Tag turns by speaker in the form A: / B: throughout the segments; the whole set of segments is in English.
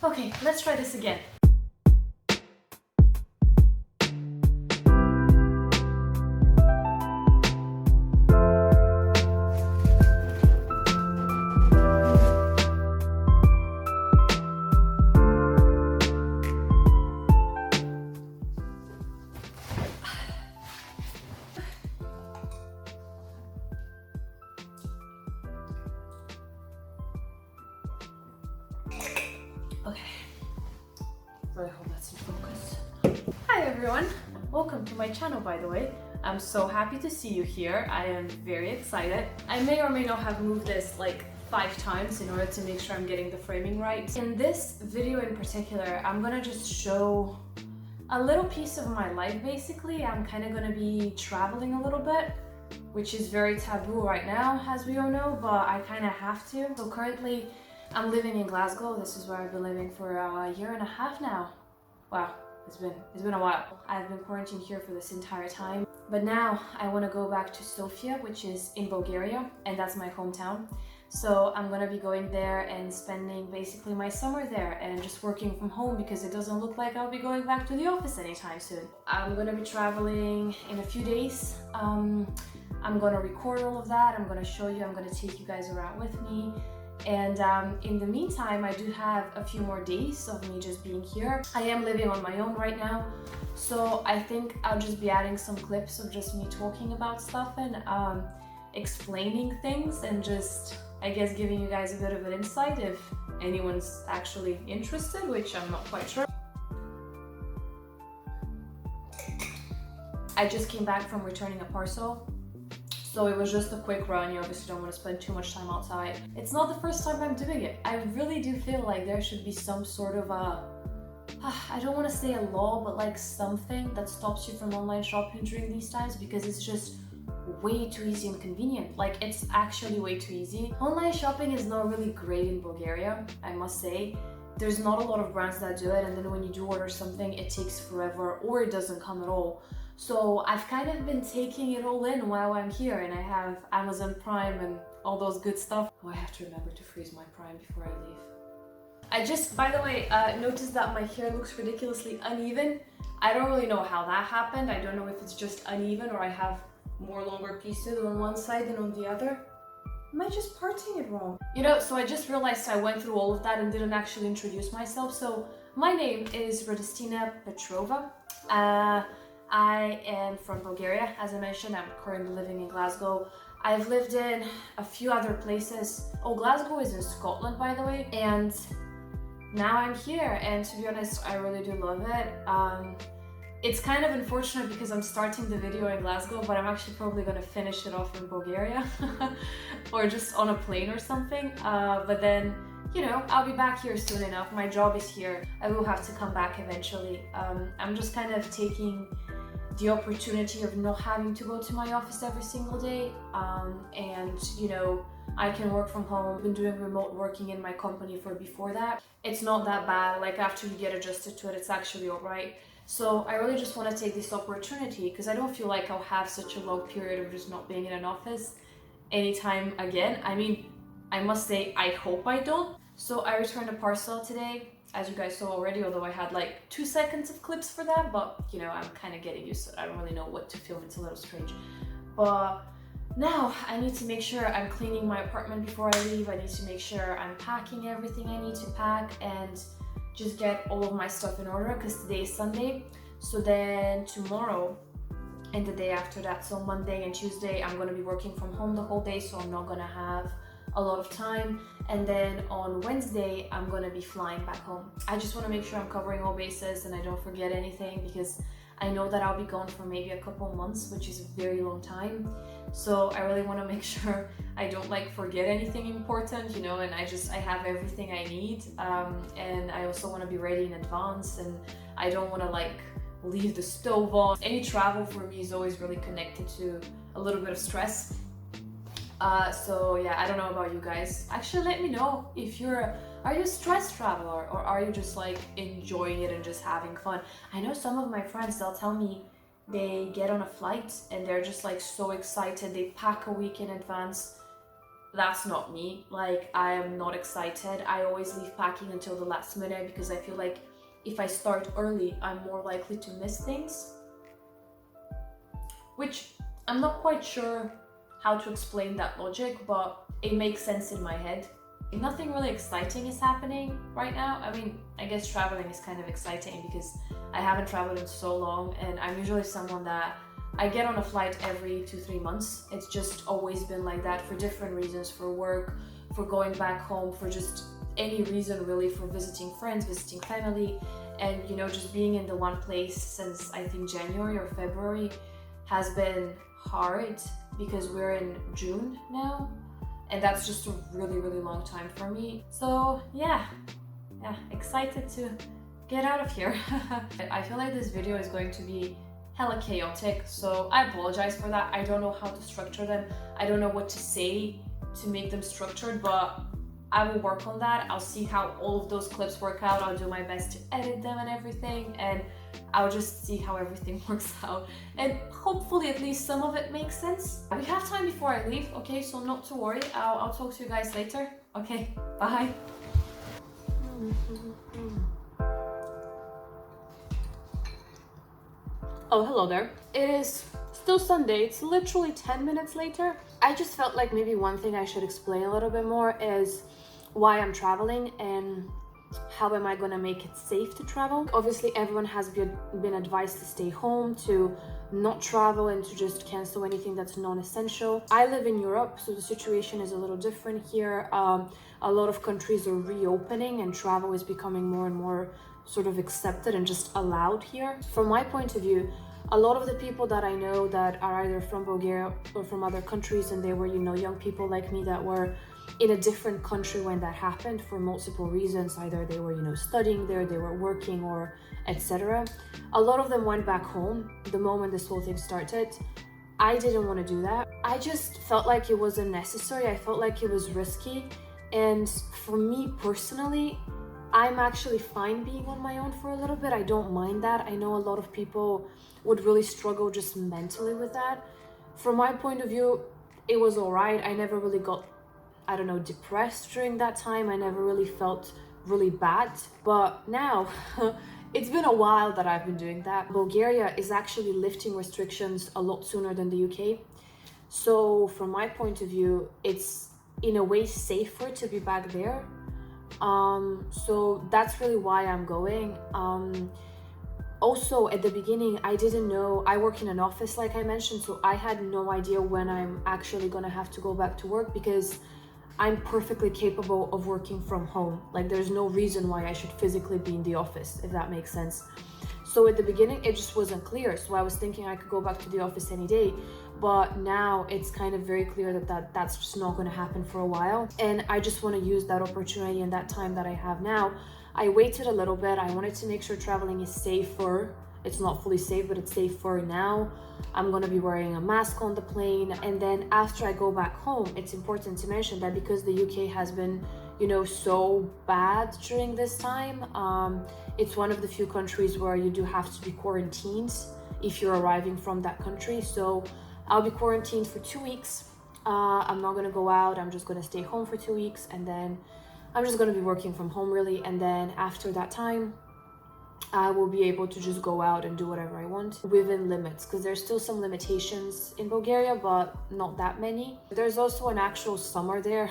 A: Okay, let's try this again. Okay, so I hope that's in focus. Hi everyone, welcome to my channel by the way. I'm so happy to see you here. I am very excited. I may or may not have moved this like 5 times in order to make sure I'm getting the framing right. In this video in particular, I'm gonna just show a little piece of my life basically. I'm kind of gonna be traveling a little bit, which is very taboo right now, as we all know, but I kind of have to. So currently, I'm living in Glasgow. This is where I've been living for a year and a half now. Wow, it's been a while. I've been quarantined here for this entire time. But now I want to go back to Sofia, which is in Bulgaria, and that's my hometown. So I'm gonna be going there and spending basically my summer there and just working from home because it doesn't look like I'll be going back to the office anytime soon. I'm gonna be traveling in a few days. I'm gonna record all of that. I'm gonna show you, I'm gonna take you guys around with me. And in the meantime, I do have a few more days of me just being here. I am living on my own right now, so I think I'll just be adding some clips of just me talking about stuff and explaining things and just, I guess, giving you guys a bit of an insight if anyone's actually interested, which I'm not quite sure. I just came back from returning a parcel. So it was just a quick run. You obviously don't want to spend too much time outside. It's not the first time I'm doing it. I really do feel like there should be some sort of I don't want to say a law, but like something that stops you from online shopping during these times because it's just way too easy and convenient. Like it's actually way too easy. Online shopping is not really great in Bulgaria, I must say. There's not a lot of brands that do it, and then when you do order something, it takes forever or it doesn't come at all. So I've kind of been taking it all in while I'm here, and I have Amazon Prime and all those good stuff. Oh, I have to remember to freeze my Prime before I leave. I just, by the way, noticed that my hair looks ridiculously uneven. I don't really know how that happened. I don't know if it's just uneven or I have more longer pieces on one side than on the other. Am I just parting it wrong? You know, so I just realized I went through all of that and didn't actually introduce myself. So my name is Radistina Petrova. I am from Bulgaria, as I mentioned. I'm currently living in Glasgow. I've lived in a few other places. Oh, Glasgow is in Scotland, by the way. And now I'm here, and to be honest, I really do love it. It's kind of unfortunate because I'm starting the video in Glasgow, but I'm actually probably gonna finish it off in Bulgaria or just on a plane or something. But then, you know, I'll be back here soon enough. My job is here. I will have to come back eventually. I'm just kind of taking the opportunity of not having to go to my office every single day, and you know, I can work from home. I've been doing remote working in my company for before that. It's not that bad. Like after you get adjusted to it, it's actually all right. So I really just want to take this opportunity because I don't feel like I'll have such a long period of just not being in an office anytime again. I mean, I must say, I hope I don't. So I returned a parcel today, as you guys saw already, although I had like 2 seconds of clips for that, but you know, I'm kind of getting used to it. I don't really know what to film. It's a little strange. But now I need to make sure I'm cleaning my apartment before I leave. I need to make sure I'm packing everything I need to pack and just get all of my stuff in order because today is Sunday. So then tomorrow and the day after that, so Monday and Tuesday, I'm going to be working from home the whole day, so I'm not going to have a lot of time. And then on Wednesday, I'm going to be flying back home. I just want to make sure I'm covering all bases and I don't forget anything because I know that I'll be gone for maybe a couple months, which is a very long time. So I really want to make sure I don't like forget anything important, you know, and I have everything I need. And I also want to be ready in advance, and I don't want to like leave the stove on. Any travel for me is always really connected to a little bit of stress. So yeah, I don't know about you guys. Actually, let me know if are you a stress traveler or are you just like enjoying it and just having fun? I know some of my friends, they'll tell me they get on a flight and they're just like so excited. They pack a week in advance that's not me. Like, I am not excited. I always leave packing until the last minute because I feel like if I start early, I'm more likely to miss things. Which I'm not quite sure how to explain that logic, but it makes sense in my head. Nothing really exciting is happening right now. I mean, I guess traveling is kind of exciting because I haven't traveled in so long, and I'm usually someone that I get on a flight every 2-3 months. It's just always been like that for different reasons, for work, for going back home, for just any reason really, for visiting friends, visiting family, and you know, just being in the one place since I think January or February has been hard because we're in June now, and that's just a really long time for me. So yeah, excited to get out of here. I feel like this video is going to be hella chaotic, so I apologize for that. I don't know how to structure them. I don't know what to say to make them structured, but I will work on that. I'll see how all of those clips work out. I'll do my best to edit them and everything, and I'll just see how everything works out. And hopefully at least some of it makes sense. We have time before I leave, okay? So not to worry. I'll talk to you guys later. Okay, bye. Oh, hello there. It is still Sunday. It's literally 10 minutes later. I just felt like maybe one thing I should explain a little bit more is why I'm traveling and how am I gonna make it safe to travel. Obviously, everyone has been advised to stay home, to not travel, and to just cancel anything that's non-essential. I live in Europe, so the situation is a little different here. A lot of countries are reopening and travel is becoming more and more sort of accepted and just allowed here. From my point of view, a lot of the people that I know that are either from Bulgaria or from other countries, and they were, you know, young people like me that were in a different country when that happened for multiple reasons. Either they were, you know, studying there, they were working, or etc. A lot of them went back home the moment this whole thing started. I didn't want to do that. I just felt like it was unnecessary. I felt like it was risky. And for me personally, I'm actually fine being on my own for a little bit. I don't mind that. I know a lot of people would really struggle just mentally with that. From my point of view, it was all right. I never really got, I don't know, depressed during that time. I never really felt really bad. But now, it's been a while that I've been doing that. Bulgaria is actually lifting restrictions a lot sooner than the UK. So from my point of view, it's in a way safer to be back there. So that's really why I'm going. Also, at the beginning, I didn't know, I work in an office like I mentioned, so I had no idea when I'm actually gonna have to go back to work, because I'm perfectly capable of working from home. Like, there's no reason why I should physically be in the office, if that makes sense. So at the beginning, it just wasn't clear. So I was thinking I could go back to the office any day. But now it's kind of very clear that that's just not going to happen for a while. And I just want to use that opportunity and that time that I have now. I waited a little bit. I wanted to make sure traveling is safer. It's not fully safe, but it's safer now. I'm going to be wearing a mask on the plane. And then after I go back home, it's important to mention that because the UK has been, you know, so bad during this time, it's one of the few countries where you do have to be quarantined if you're arriving from that country. So I'll be quarantined for 2 weeks. I'm not going to go out. I'm just going to stay home for 2 weeks, and then I'm just going to be working from home really. And then after that time, I will be able to just go out and do whatever I want within limits, because there's still some limitations in Bulgaria, but not that many. There's also an actual summer there,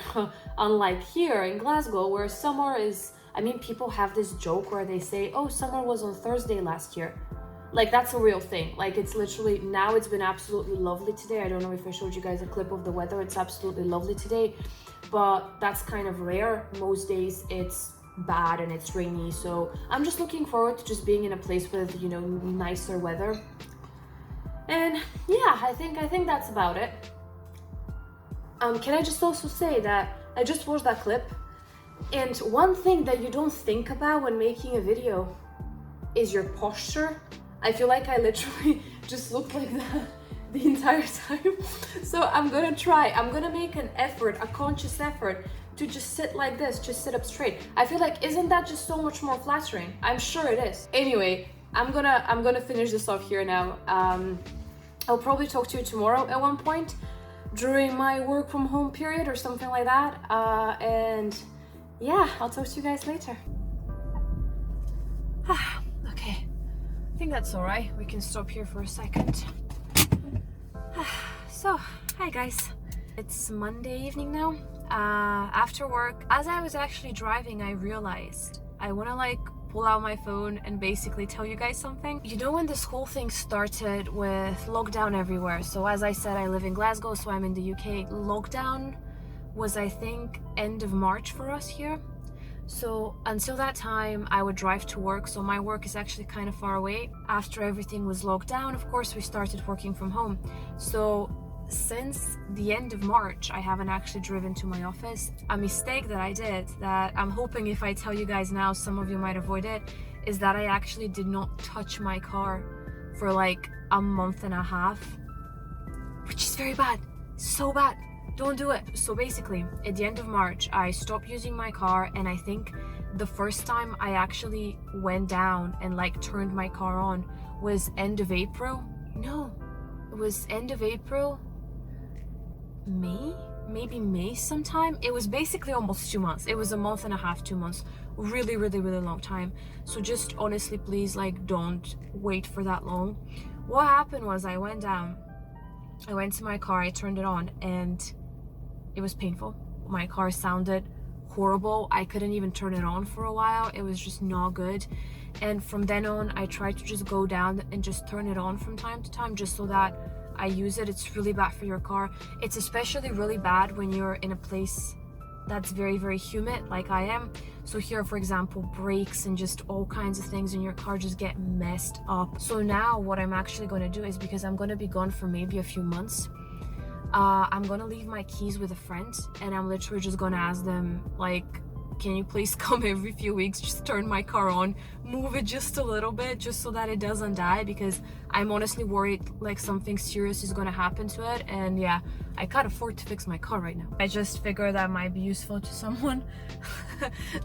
A: unlike here in Glasgow, where summer is, I mean, people have this joke where they say, oh, summer was on Thursday last year. Like, that's a real thing. Like, it's literally, now it's been absolutely lovely today. I don't know if I showed you guys a clip of the weather. It's absolutely lovely today, but that's kind of rare. Most days it's bad and it's rainy. So I'm just looking forward to just being in a place with, you know, nicer weather. And yeah, I think that's about it. Can I just also say that I just watched that clip, and one thing that you don't think about when making a video is your posture. I feel like I literally just look like that the entire time. So I'm gonna make an effort, a conscious effort, to just sit like this, just sit up straight. I feel like, isn't that just so much more flattering? I'm sure it is. Anyway, I'm gonna finish this off here now. I'll probably talk to you tomorrow at one point. during my work from home period or something like that. And yeah, I'll talk to you guys later. Okay, I think that's all right. We can stop here for a second. So, hi guys. It's Monday evening now. After work, as I was actually driving, I realized I want to like pull out my phone and basically tell you guys something. You know, when this whole thing started with lockdown everywhere, so as I said, I live in Glasgow, so I'm in the UK. Lockdown was, I think, end of March for us here. So until that time, I would drive to work, so my work is actually kind of far away. After everything was locked down, of course, we started working from home. So since the end of March, I haven't actually driven to my office. A mistake that I did, that I'm hoping if I tell you guys now, some of you might avoid it, is that I actually did not touch my car for like a month and a half, which is very bad, so bad. Don't do it. So basically, at the end of March, I stopped using my car, and I think the first time I actually went down and like turned my car on was end of April. No, it was end of April, May, maybe May sometime. It was basically almost 2 months. It was a month and a half, 2 months. Really, really, really long time. So just honestly, please, like, don't wait for that long. What happened was I went down, I went to my car, I turned it on, and it was painful. My car sounded horrible. I couldn't even turn it on for a while. It was just not good. And from then on, I tried to just go down and just turn it on from time to time, just so that I use it. It's really bad for your car. It's especially really bad when you're in a place that's very, very humid, like I am. So here, for example, brakes and just all kinds of things in your car just get messed up. So now what I'm actually going to do is, because I'm going to be gone for maybe a few months, I'm gonna leave my keys with a friend, and I'm literally just gonna ask them, like, can you please come every few weeks, just turn my car on, move it just a little bit, just so that it doesn't die, because I'm honestly worried like something serious is gonna happen to it. And yeah, I can't afford to fix my car right now. I just figured that might be useful to someone.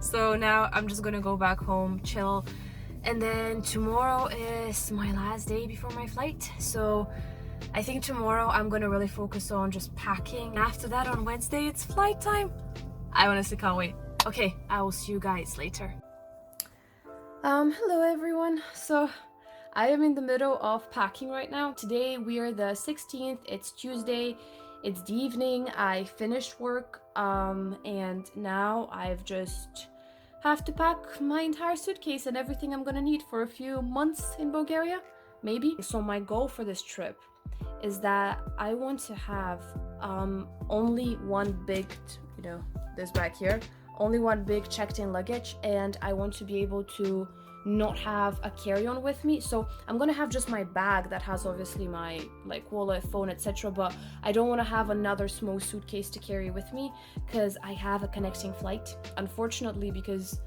A: So now I'm just gonna go back home, chill, and then tomorrow is my last day before my flight. So I think tomorrow I'm gonna really focus on just packing. After that, on Wednesday, it's flight time. I honestly can't wait. Okay, I will see you guys later. Hello everyone. So I am in the middle of packing right now. Today we are the 16th, it's Tuesday, it's the evening. I finished work, and now I've just have to pack my entire suitcase and everything I'm gonna need for a few months in Bulgaria, maybe. So my goal for this trip is that I want to have only one big, you know, this back here, only one big checked in luggage, and I want to be able to not have a carry-on with me. So I'm gonna have just my bag that has obviously my like wallet, phone, etc., but I don't want to have another small suitcase to carry with me, because I have a connecting flight. Unfortunately, because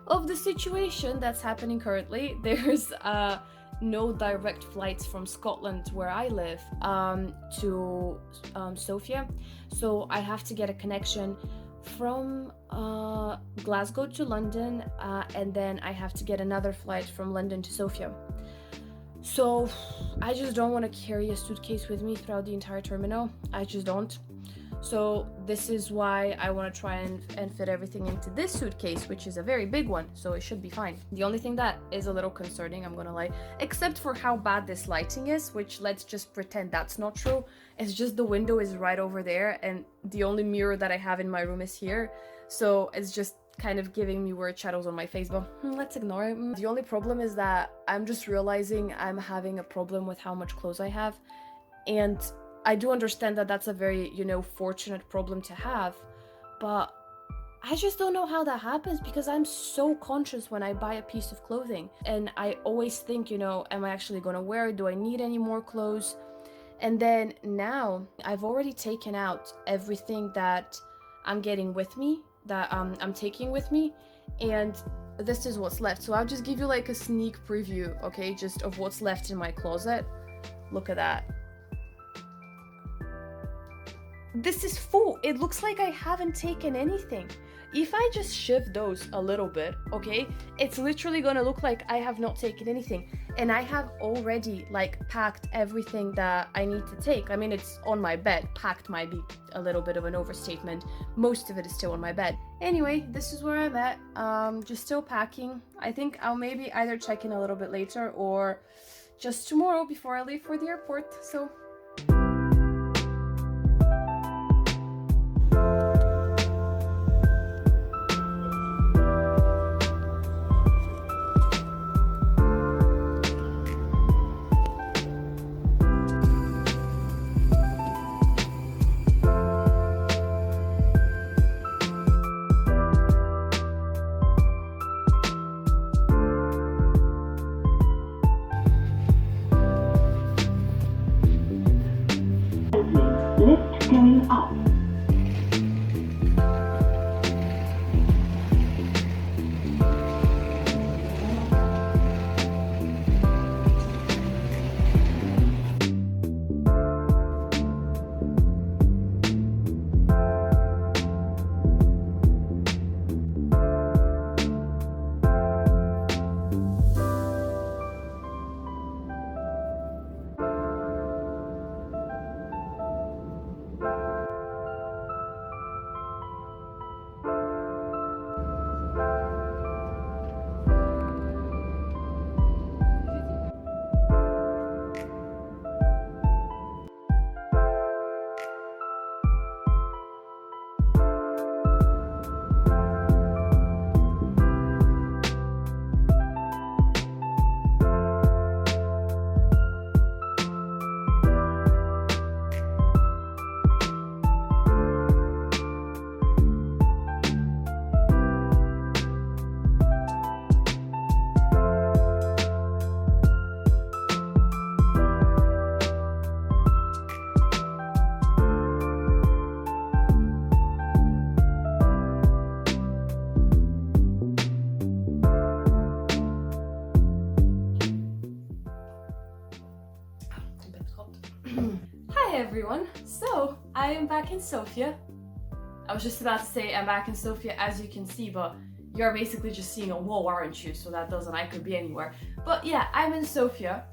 A: of the situation that's happening currently, there's no direct flights from Scotland, where I live, to Sofia. So I have to get a connection from Glasgow to London, and then I have to get another flight from London to Sofia. So I just don't want to carry a suitcase with me throughout the entire terminal. I just don't. So this is why I want to try and fit everything into this suitcase, which is a very big one, so it should be fine. The only thing that is a little concerning, I'm gonna lie, except for how bad this lighting is, which let's just pretend that's not true, it's just the window is right over there, and the only mirror that I have in my room is here, so it's just kind of giving me weird shadows on my face, but let's ignore it. The only problem is that I'm just realizing I'm having a problem with how much clothes I have, and I do understand that that's a very, you know, fortunate problem to have, but I just don't know how that happens, because I'm so conscious when I buy a piece of clothing, and I always think, you know, am I actually gonna wear it? Do I need any more clothes? And then now I've already taken out everything that I'm getting with me, that I'm taking with me, and this is what's left. So I'll just give you like a sneak preview, okay, just of what's left in my closet. Look at that. This is full. It looks like I haven't taken anything. if I just shift those a little bit, okay, it's literally gonna look like I have not taken anything. And I have already like packed everything that I need to take. I mean, it's on my bed. Packed might be a little bit of an overstatement. Most of it is still on my bed. Anyway, this is where I'm at. Just still packing. I think I'll maybe either check in a little bit later or just tomorrow before I leave for the airport. So
B: lift going up.
A: Hi everyone, so I am back in Sofia. I was just about to say I'm back in Sofia, as you can see, but you're basically just seeing a wall, aren't you? So that doesn't, I could be anywhere. But yeah, I'm in Sofia,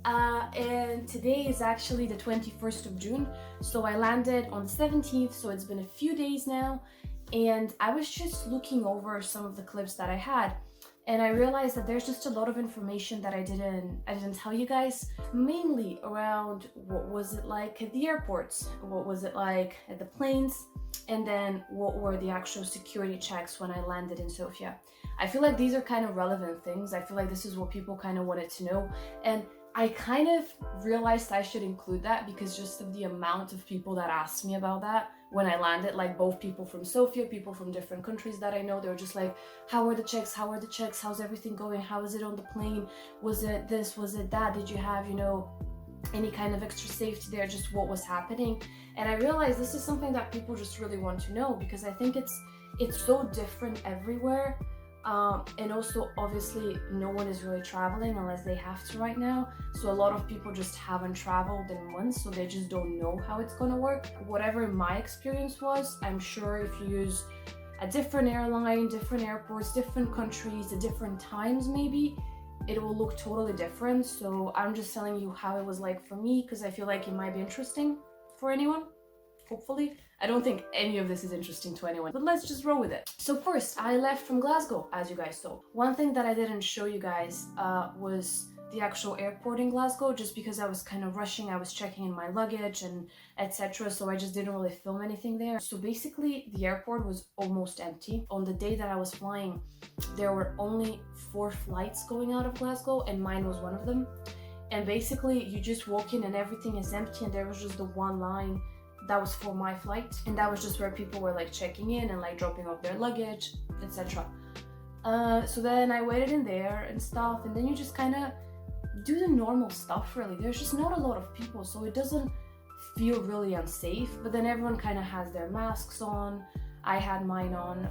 A: and today is actually the 21st of June. So I landed on the 17th, so it's been a few days now, and I was just looking over some of the clips that I had. And I realized that there's just a lot of information that I didn't tell you guys, mainly around what was it like at the airports, what was it like at the planes, and then what were the actual security checks when I landed in Sofia. I feel like these are kind of relevant things. I feel like this is what people kind of wanted to know, and I kind of realized I should include that because just of the amount of people that asked me about that when I landed, like both people from Sofia, people from different countries that I know, they were just like, how are the checks? How are the checks? How's everything going? How is it on the plane? Was it this? Was it that? Did you have, you know, any kind of extra safety there? Just what was happening? And I realized this is something that people just really want to know because I think it's so different everywhere. And also obviously no one is really traveling unless they have to right now, so a lot of people just haven't traveled in months, so they just don't know how it's gonna work. Whatever my experience was, I'm sure if you use a different airline, different airports, different countries, at different times maybe, it will look totally different. So I'm just telling you how it was like for me because I feel like it might be interesting for anyone, hopefully. I don't think any of this is interesting to anyone, but let's just roll with it. So first, I left from Glasgow, as you guys saw. One thing that I didn't show you guys was the actual airport in Glasgow, just because I was kind of rushing. I was checking in my luggage and etc. So I just didn't really film anything there. So basically, the airport was almost empty. On the day that I was flying, there were only 4 flights going out of Glasgow, and mine was one of them. And basically, you just walk in and everything is empty, and there was just the one line that was for my flight, and that was just where people were like checking in and like dropping off their luggage, etc. So then I waited in there and stuff, and then you just kind of do the normal stuff really. There's just not a lot of people, so it doesn't feel really unsafe, but then everyone kind of has their masks on. I had mine on,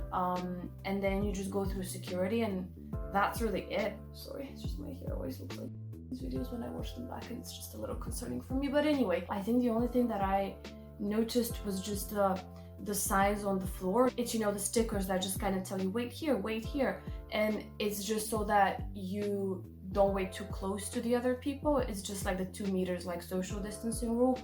A: and then you just go through security, and that's really it. Sorry, it's just my hair always looks like these videos when I watch them back, and it's just a little concerning for me. But anyway, I think the only thing that I noticed was just the the signs on the floor. It's, you know, the stickers that just kind of tell you wait here, and it's just so that you don't wait too close to the other people. It's just like the 2 meters like social distancing rule,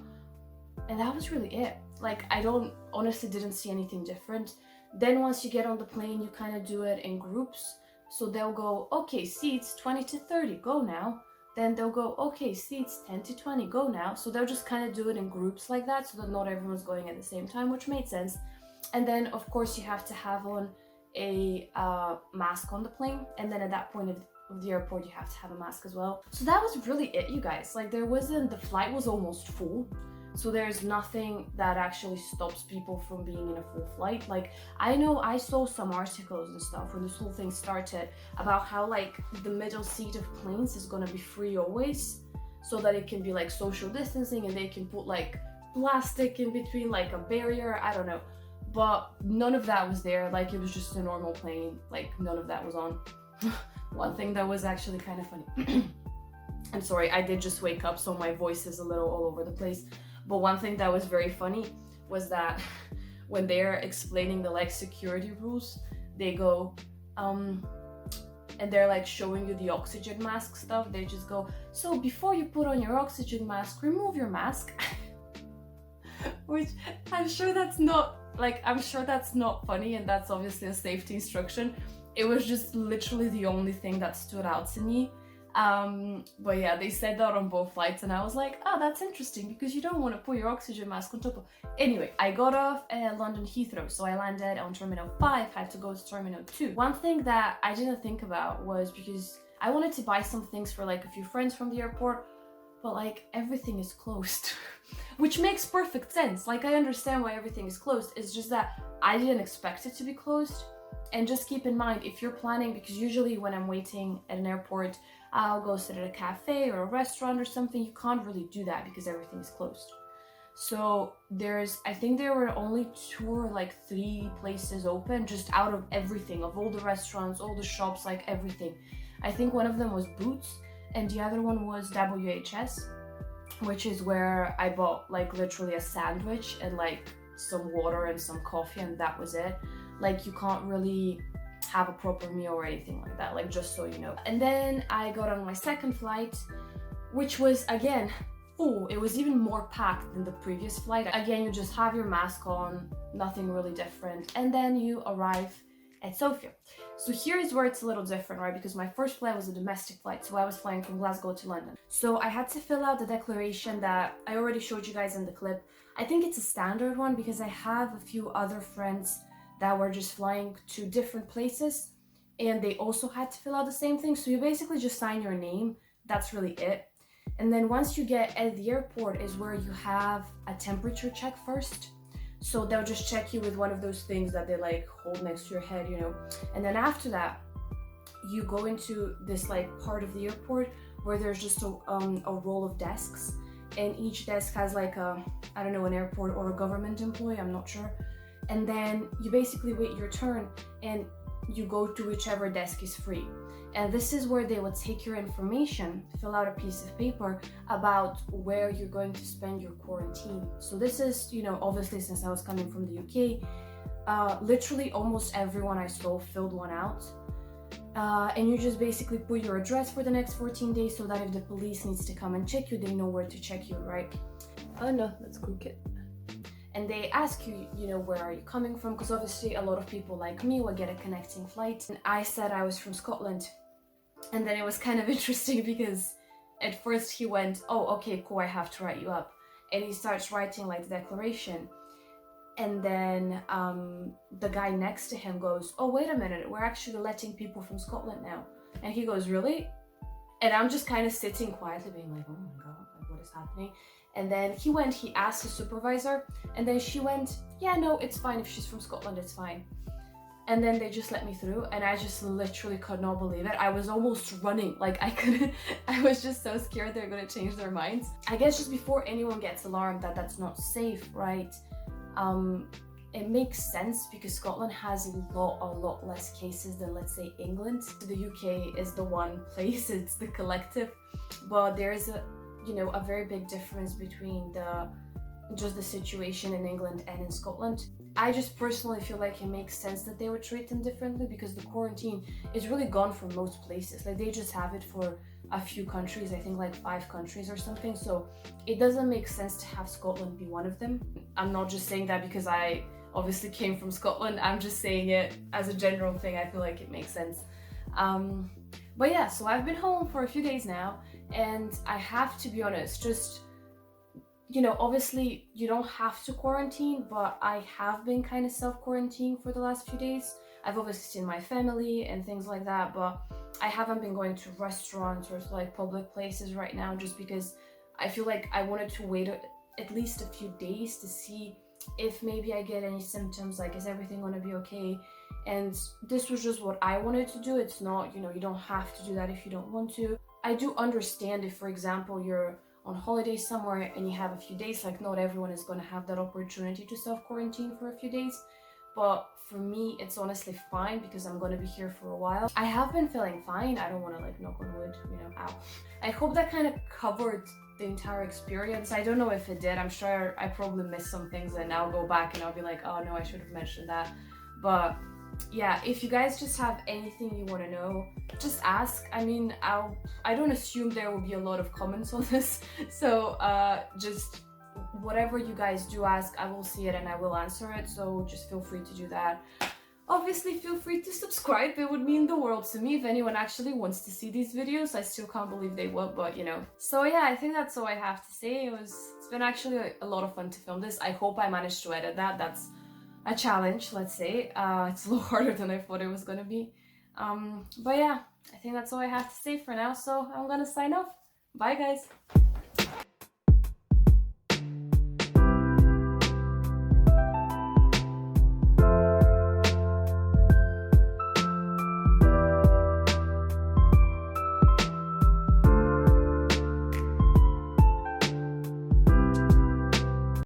A: and that was really it. Like, I honestly didn't see anything different. Then once you get on the plane, you kind of do it in groups. So they'll go, okay, seats 20 to 30, go now. Then they'll go, okay, seats 10 to 20, go now. So they'll just kind of do it in groups like that, so that not everyone's going at the same time, which made sense. And then, of course, you have to have on a mask on the plane. And then at that point of the airport, you have to have a mask as well. So that was really it, you guys. Like, the flight was almost full. So there's nothing that actually stops people from being in a full flight. Like, I know I saw some articles and stuff when this whole thing started about how like the middle seat of planes is gonna be free always, so that it can be like social distancing, and they can put like plastic in between, like a barrier, I don't know. But none of that was there. Like, it was just a normal plane. Like, none of that was on. One thing that was actually kind of funny. I'm sorry, I did just wake up, so my voice is a little all over the place. But one thing that was very funny was that when they're explaining the like security rules, they go, and they're like showing you the oxygen mask stuff. They just go, so before you put on your oxygen mask, remove your mask. Which I'm sure that's not funny, and that's obviously a safety instruction. It was just literally the only thing that stood out to me. But yeah, they said that on both flights, and I was like, oh, that's interesting, because you don't want to put your oxygen mask on top of... Anyway, I got off at London Heathrow, so I landed on Terminal 5, had to go to Terminal 2. One thing that I didn't think about was, because I wanted to buy some things for like a few friends from the airport, but like everything is closed. Which makes perfect sense. Like, I understand why everything is closed. It's just that I didn't expect it to be closed. And just keep in mind, if you're planning, because usually when I'm waiting at an airport, I'll go sit at a cafe or a restaurant or something. You can't really do that because everything is closed. So I think there were only 2 or like 3 places open, just out of everything, of all the restaurants, all the shops, like everything. I think one of them was Boots, and the other one was WHS, which is where I bought like literally a sandwich and like some water and some coffee, and that was it. Like, you can't really have a proper meal or anything like that, like, just so you know. And then I got on my second flight, which was again full. It was even more packed than the previous flight. Again, you just have your mask on, nothing really different, and then you arrive at Sofia. So here is where it's a little different, right? Because my first flight was a domestic flight, so I was flying from Glasgow to London. So I had to fill out the declaration that I already showed you guys in the clip. I think it's a standard one, because I have a few other friends that were just flying to different places, and they also had to fill out the same thing. So you basically just sign your name, that's really it. And then once you get at the airport is where you have a temperature check first. So they'll just check you with one of those things that they like hold next to your head, you know. And then after that, you go into this like part of the airport where there's just a row of desks, and each desk has like a, I don't know, an airport or a government employee, I'm not sure. And then you basically wait your turn, and you go to whichever desk is free. And this is where they would take your information, fill out a piece of paper about where you're going to spend your quarantine. So this is, you know, obviously since I was coming from the UK, literally almost everyone I saw filled one out. And you just basically put your address for the next 14 days, so that if the police needs to come and check you, they know where to check you, right? Oh no, that's crooked. And they ask you, you know, where are you coming from? Because obviously a lot of people like me will get a connecting flight. And I said I was from Scotland. And then it was kind of interesting, because at first he went, oh, okay, cool, I have to write you up. And he starts writing like the declaration. And then the guy next to him goes, oh, wait a minute, we're actually letting people from Scotland now. And he goes, really? And I'm just kind of sitting quietly being like, oh my God, like, what is happening? And then he asked his supervisor, and then she went, yeah, no, it's fine. If she's from Scotland, it's fine. And then they just let me through, and I just literally could not believe it. I was almost running, like I was just so scared they're gonna change their minds. I guess just before anyone gets alarmed that that's not safe, right? It makes sense, because Scotland has a lot less cases than, let's say, England. The UK is the one place, it's the collective, but there's a very big difference between the situation in England and in Scotland. I just personally feel like it makes sense that they would treat them differently, because the quarantine is really gone from most places. Like, they just have it for a few countries, I think like 5 countries or something. So it doesn't make sense to have Scotland be one of them. I'm not just saying that because I obviously came from Scotland. I'm just saying it as a general thing. I feel like it makes sense. But yeah, so I've been home for a few days now, and I have to be honest, just, you know, obviously you don't have to quarantine, but I have been kind of self-quarantining for the last few days. I've obviously seen my family and things like that, but I haven't been going to restaurants or like public places right now, just because I feel like I wanted to wait at least a few days to see if maybe I get any symptoms, like is everything gonna be okay? And this was just what I wanted to do. It's not, you know, you don't have to do that if you don't want to. I do understand if, for example, you're on holiday somewhere and you have a few days, like not everyone is going to have that opportunity to self-quarantine for a few days. But for me, it's honestly fine because I'm going to be here for a while. I have been feeling fine. I don't want to like knock on wood, you know, ow. I hope that kind of covered the entire experience. I don't know if it did. I'm sure I probably missed some things, and I'll go back and I'll be like, oh no, I should have mentioned that. But yeah, if you guys just have anything you want to know, just ask. I mean, I don't assume there will be a lot of comments on this, so just whatever you guys do ask, I will see it and I will answer it, so just feel free to do that. Obviously, feel free to subscribe. It would mean the world to me if anyone actually wants to see these videos. I still can't believe they would, but you know. So yeah, I think that's all I have to say. It's been actually a lot of fun to film this. I hope I managed to edit that. That's a challenge, let's say. It's a little harder than I thought it was gonna be. But yeah, I think that's all I have to say for now, so I'm gonna sign off. Bye guys!